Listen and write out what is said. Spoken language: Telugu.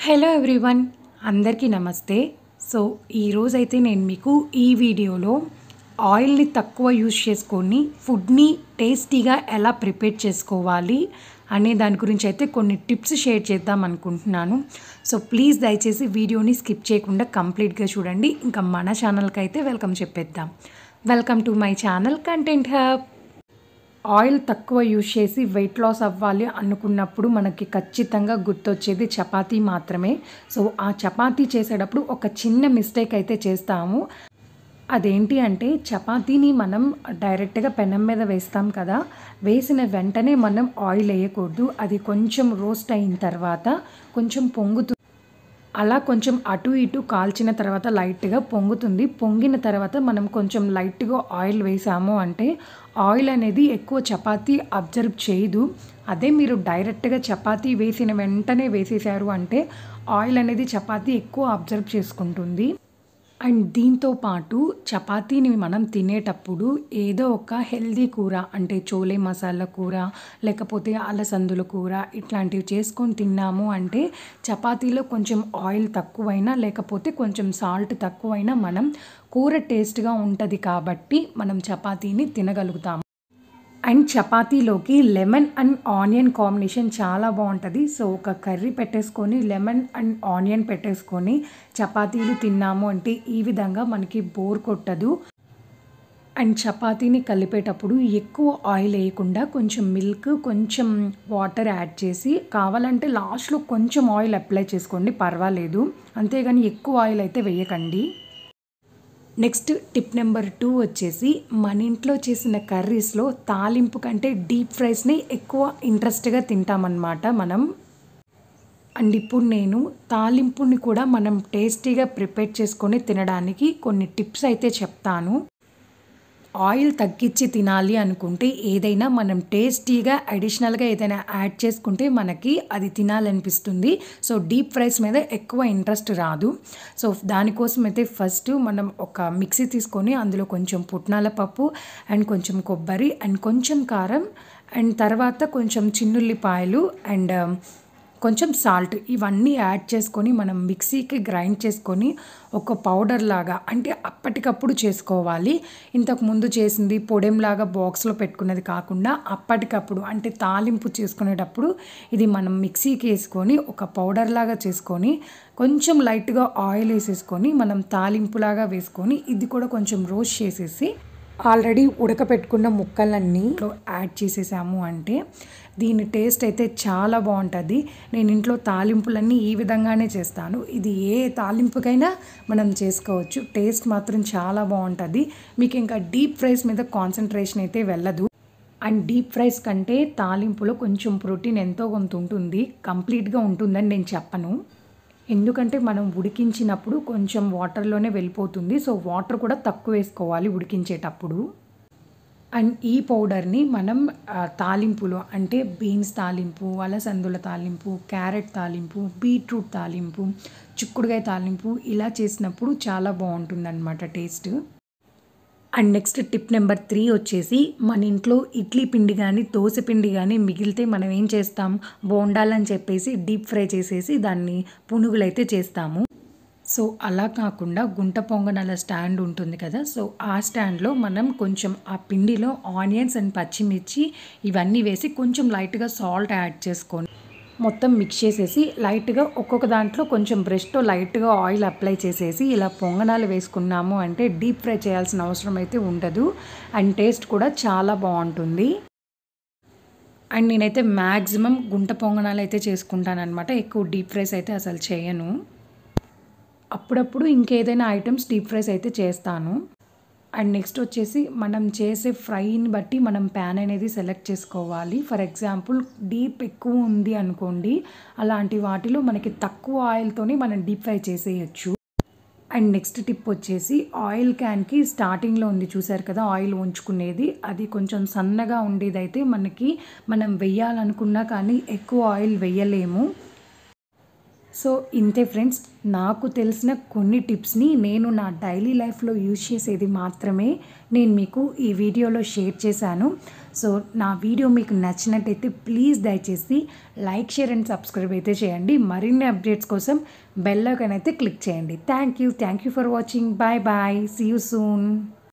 హలో ఎవ్రీవన్, అందరికీ నమస్తే. సో ఈరోజైతే నేను మీకు ఈ వీడియోలో ఆయిల్ని తక్కువ యూజ్ చేసుకొని ఫుడ్ని టేస్టీగా ఎలా ప్రిపేర్ చేసుకోవాలి అనే దాని గురించి అయితే కొన్ని టిప్స్ షేర్ చేద్దాం అనుకుంటున్నాను. సో ప్లీజ్ దయచేసి వీడియోని స్కిప్ చేయకుండా కంప్లీట్గా చూడండి. ఇంకా మన ఛానల్కి అయితే వెల్కమ్ చెప్పేద్దాం. Welcome to my channel content hub. Oil తక్కువ యూజ్ చేసి వెయిట్ లాస్ అవ్వాలి అనుకున్నప్పుడు మనకి ఖచ్చితంగా గుర్తొచ్చేది చపాతీ మాత్రమే. సో ఆ చపాతీ చేసేటప్పుడు ఒక చిన్న మిస్టేక్ అయితే చేస్తాము. అదేంటి అంటే చపాతీని మనం డైరెక్ట్గా పెనం మీద వేస్తాం కదా, వేసిన వెంటనే మనం ఆయిల్ వేయకూడదు. అది కొంచెం రోస్ట్ అయిన తర్వాత కొంచెం పొంగుతుంది. అలా కొంచెం అటు ఇటు కాల్చిన తర్వాత లైట్గా పొంగుతుంది. పొంగిన తర్వాత మనం కొంచెం లైట్గా ఆయిల్ వేసాము అంటే ఆయిల్ అనేది ఎక్కువ చపాతీ అబ్జర్వ్ చేయదు. అదే మీరు డైరెక్ట్గా చపాతీ వేసిన వెంటనే వేసేసారు అంటే ఆయిల్ అనేది చపాతీ ఎక్కువ అబ్జర్వ్ చేసుకుంటుంది. అండ్ దీంతో పాటు చపాతీని మనం తినేటప్పుడు ఏదో ఒక హెల్దీ కూర అంటే చోలే మసాలా కూర లేకపోతే అలసందుల కూర ఇట్లాంటివి చేసుకొని తిన్నాము అంటే చపాతీలో కొంచెం ఆయిల్ తక్కువైనా లేకపోతే కొంచెం సాల్ట్ తక్కువైనా మనం కూర టేస్ట్గా ఉంటుంది కాబట్టి మనం చపాతీని తినగలుగుతాము. అండ్ చపాతీలోకి లెమన్ అండ్ ఆనియన్ కాంబినేషన్ చాలా బాగుంటుంది. సో ఒక కర్రీ పెట్టేసుకొని లెమన్ అండ్ ఆనియన్ పెట్టేసుకొని చపాతీలు తిన్నాము అంటే ఈ విధంగా మనకి బోర్ కొట్టదు. అండ్ చపాతీని కలిపేటప్పుడు ఎక్కువ ఆయిల్ వేయకుండా కొంచెం మిల్క్ కొంచెం వాటర్ యాడ్ చేసి కావాలంటే లాస్ట్లో కొంచెం ఆయిల్ అప్లై చేసుకోండి, పర్వాలేదు. అంతేగాని ఎక్కువ ఆయిల్ అయితే వేయకండి. నెక్స్ట్ టిప్ నెంబర్ 2 వచ్చేసి మన ఇంట్లో చేసిన కర్రీస్లో తాలింపు కంటే డీప్ ఫ్రైస్ని ఎక్కువ ఇంట్రెస్ట్గా తింటామన్నమాట మనం. అండ్ ఇప్పుడు నేను తాలింపుని కూడా మనం టేస్టీగా ప్రిపేర్ చేసుకొని తినడానికి కొన్ని టిప్స్ అయితే చెప్తాను. ఆయిల్ తగ్గించి తినాలి అనుకుంటే ఏదైనా మనం టేస్టీగా అడిషనల్గా ఏదైనా యాడ్ చేసుకుంటే మనకి అది తినాలనిపిస్తుంది. సో డీప్ ఫ్రైస్ మీద ఎక్కువ ఇంట్రెస్ట్ రాదు. సో దానికోసం అయితే ఫస్ట్ మనం ఒక మిక్సీ తీసుకొని అందులో కొంచెం పుట్నాల పప్పు అండ్ కొంచెం కొబ్బరి అండ్ కొంచెం కారం అండ్ తర్వాత కొంచెం చిన్నుల్లిపాయలు అండ్ కొంచెం సాల్ట్ ఇవన్నీ యాడ్ చేసుకొని మనం మిక్సీకి గ్రైండ్ చేసుకొని ఒక పౌడర్ లాగా అంటే అప్పటికప్పుడు చేసుకోవాలి. ఇంతకు ముందు చేసింది పొడెంలాగా బాక్స్లో పెట్టుకునేది కాకుండా అప్పటికప్పుడు అంటే తాలింపు చేసుకునేటప్పుడు ఇది మనం మిక్సీకి వేసుకొని ఒక పౌడర్ లాగా చేసుకొని కొంచెం లైట్గా ఆయిల్ వేసేసుకొని మనం తాలింపులాగా వేసుకొని ఇది కూడా కొంచెం రోస్ట్ చేసేసి ఆల్రెడీ ఉడకపెట్టుకున్న ముక్కలన్నీ యాడ్ చేసేసాము అంటే దీని టేస్ట్ అయితే చాలా బాగుంటుంది. నేను ఇంట్లో తాలింపులన్నీ ఈ విధంగానే చేస్తాను. ఇది ఏ తాలింపుకైనా మనం చేసుకోవచ్చు. టేస్ట్ మాత్రం చాలా బాగుంటుంది. మీకు ఇంకా డీప్ ఫ్రైస్ మీద కాన్సన్ట్రేషన్ అయితే వెళ్ళదు. అండ్ డీప్ ఫ్రైస్ కంటే తాలింపులో కొంచెం ప్రోటీన్ ఎంతో కొంత ఉంటుంది. కంప్లీట్గా ఉంటుందని నేను చెప్పను, ఎందుకంటే మనం ఉడికించినప్పుడు కొంచెం వాటర్లోనే వెళ్ళిపోతుంది. సో వాటర్ కూడా తక్కువ వేసుకోవాలి ఉడికించేటప్పుడు. అండ్ ఈ పౌడర్ని మనం తాలింపులో అంటే బీన్స్ తాలింపు, అలసందుల తాలింపు, క్యారెట్ తాలింపు, బీట్రూట్ తాలింపు, చిక్కుడుకాయ తాలింపు ఇలా చేసినప్పుడు చాలా బాగుంటుందన్నమాట taste. And next tip number 3 వచ్చేసి మన ఇంట్లో ఇడ్లీ పిండి కానీ దోశ పిండి కానీ మిగిలితే మనం ఏం చేస్తాం, బోండాలని చెప్పేసి డీప్ ఫ్రై చేసేసి దాన్ని పునుగులైతే చేస్తాము. సో అలా కాకుండా గుంట పొంగనాల స్టాండ్ ఉంటుంది కదా, సో ఆ స్టాండ్లో మనం కొంచెం ఆ పిండిలో ఆనియన్స్ అండ్ పచ్చిమిర్చి ఇవన్నీ వేసి కొంచెం లైట్గా సాల్ట్ యాడ్ చేసుకొని మొత్తం మిక్స్ చేసేసి లైట్గా ఒక్కొక్క దాంట్లో కొంచెం బ్రష్తో లైట్గా ఆయిల్ అప్లై చేసేసి ఇలా పొంగనాలు వేసుకున్నాము అంటే డీప్ ఫ్రై చేయాల్సిన అవసరం అయితే ఉండదు. అండ్ టేస్ట్ కూడా చాలా బాగుంటుంది. అండ్ నేనైతే మ్యాక్సిమం గుంట పొంగనాలు అయితే చేసుకుంటాను అనమాట. ఎక్కువ డీప్ ఫ్రైస్ అయితే అసలు చేయను. అప్పుడప్పుడు ఇంకేదైనా ఐటమ్స్ డీప్ ఫ్రైస్ అయితే చేస్తాను. అండ్ నెక్స్ట్ వచ్చేసి మనం చేసే ఫ్రైని బట్టి మనం ప్యాన్ అనేది సెలెక్ట్ చేసుకోవాలి. ఫర్ ఎగ్జాంపుల్ డీప్ ఎక్కువ ఉంది అనుకోండి, అలాంటి వాటిలో మనకి తక్కువ ఆయిల్తోనే మనం డీప్ ఫ్రై చేసేయచ్చు. అండ్ నెక్స్ట్ టిప్ వచ్చేసి ఆయిల్ క్యాన్కి స్టార్టింగ్లో ఉంది చూసారు కదా ఆయిల్ ఉంచుకునేది, అది కొంచెం సన్నగా ఉండేదైతే మనం వెయ్యాలనుకున్నా కానీ ఎక్కువ ఆయిల్ వెయ్యలేము. సో ఇంతే ఫ్రెండ్స్, నాకు తెలిసిన కొన్ని టిప్స్ని నేను నా డైలీ లైఫ్లో యూజ్ చేసేది మాత్రమే నేను మీకు ఈ వీడియోలో షేర్ చేశాను. సో నా వీడియో మీకు నచ్చినట్టయితే ప్లీజ్ దయచేసి లైక్, షేర్ అండ్ సబ్స్క్రైబ్ అయితే చేయండి. మరిన్ని అప్డేట్స్ కోసం బెల్ ఐకాన్ అయితే క్లిక్ చేయండి. Thank you for watching. Bye bye. See you soon.